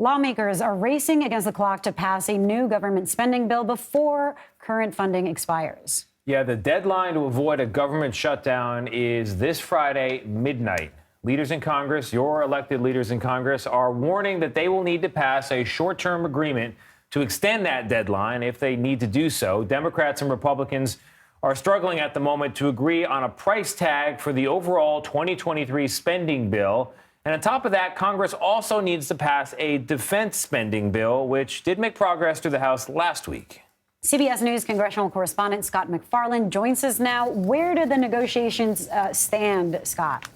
Lawmakers are racing against the clock to pass a new government spending bill before current funding expires. Yeah, the deadline to avoid a government shutdown is this Friday, midnight. Leaders in Congress, your elected leaders in Congress, are warning that they will need to pass a short-term agreement to extend that deadline if they need to do so. Democrats and Republicans are struggling at the moment to agree on a price tag for the overall 2023 spending bill. And on top of that, Congress also needs to pass a defense spending bill, which did make progress through the House last week. CBS News congressional correspondent Scott MacFarlane joins us now. Where do the negotiations stand, Scott?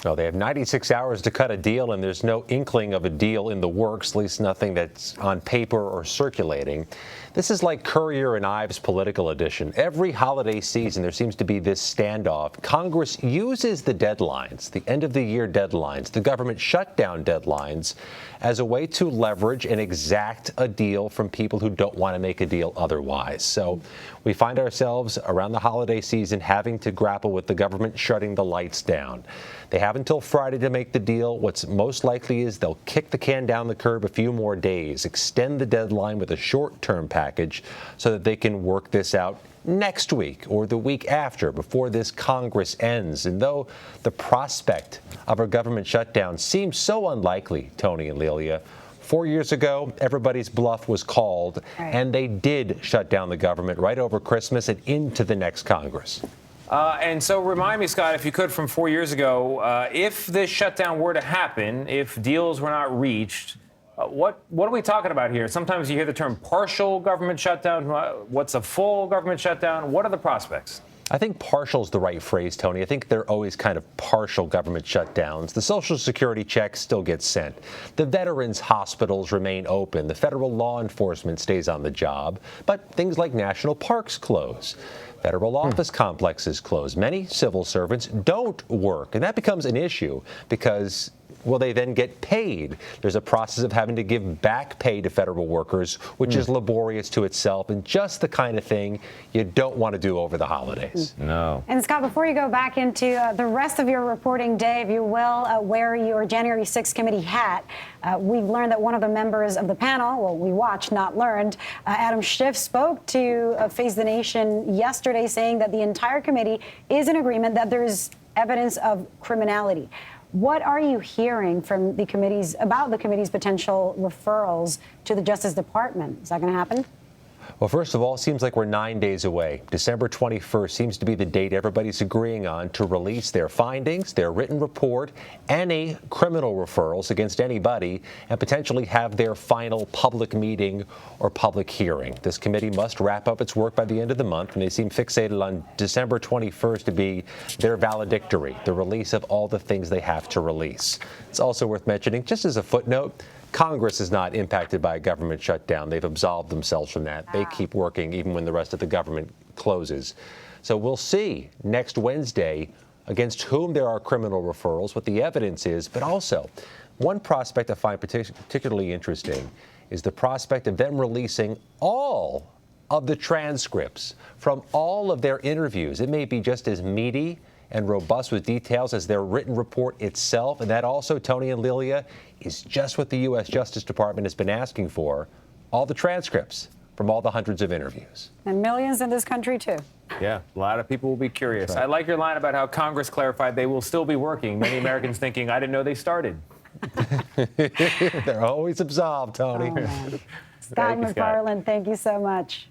Well, they have 96 hours to cut a deal, and there's no inkling of a deal in the works, at least nothing that's on paper or circulating. This is like Currier and Ives' political edition. Every holiday season, there seems to be this standoff. Congress uses the deadlines, the end-of-the-year deadlines, the government shutdown deadlines, as a way to leverage and exact a deal from people who don't want to make a deal otherwise. So we find ourselves around the holiday season having to grapple with the government shutting the lights down. They have until Friday to make the deal. What's most likely is they'll kick the can down the curb a few more days, extend the deadline with a short-term package so that they can work this out next week or the week after, before this Congress ends. And though the prospect of a government shutdown seems so unlikely, Tony and Lelia, 4 years ago, everybody's bluff was called, and they did shut down the government right over Christmas and into the next Congress. And so remind me, Scott, if you could, from 4 years ago, if this shutdown were to happen, if deals were not reached, what are we talking about here? Sometimes you hear the term partial government shutdown. What's a full government shutdown? What are the prospects? I think partial is the right phrase, Tony. I think they're always kind of partial government shutdowns. The Social Security checks still get sent. The veterans' hospitals remain open. The federal law enforcement stays on the job. But things like national parks close. Federal office complexes close. Many civil servants don't work. And that becomes an issue because will they then get paid? There's a process of having to give back pay to federal workers, which is laborious to itself and just the kind of thing you don't want to do over the holidays. No. And Scott, before you go back into the rest of your reporting day, if you will, wear your January 6th committee hat. We've learned that one of the members of the panel, well, we watched, not learned, Adam Schiff spoke to Face the Nation yesterday saying that the entire committee is in agreement that there's evidence of criminality. What are you hearing from the committees about the committee's potential referrals to the Justice Department? Is that going to happen? Well, first of all, it seems like we're 9 days away. December 21st seems to be the date everybody's agreeing on to release their findings, their written report, any criminal referrals against anybody, and potentially have their final public meeting or public hearing. This committee must wrap up its work by the end of the month, and they seem fixated on December 21st to be their valedictory, the release of all the things they have to release. It's also worth mentioning, just as a footnote, Congress is not impacted by a government shutdown. They've absolved themselves from that. They keep working even when the rest of the government closes. So we'll see next Wednesday against whom there are criminal referrals, what the evidence is, but also one prospect I find particularly interesting is the prospect of them releasing all of the transcripts from all of their interviews. It may be just as meaty and robust with details as their written report itself. And that also, Tony and Lilia, is just what the U.S. Justice Department has been asking for, all the transcripts from all the hundreds of interviews. And millions in this country, too. Yeah, a lot of people will be curious. Right. I like your line about how Congress clarified they will still be working. Many Americans thinking, I didn't know they started. They're always absolved, Tony. Oh, Scott MacFarlane, thank you so much.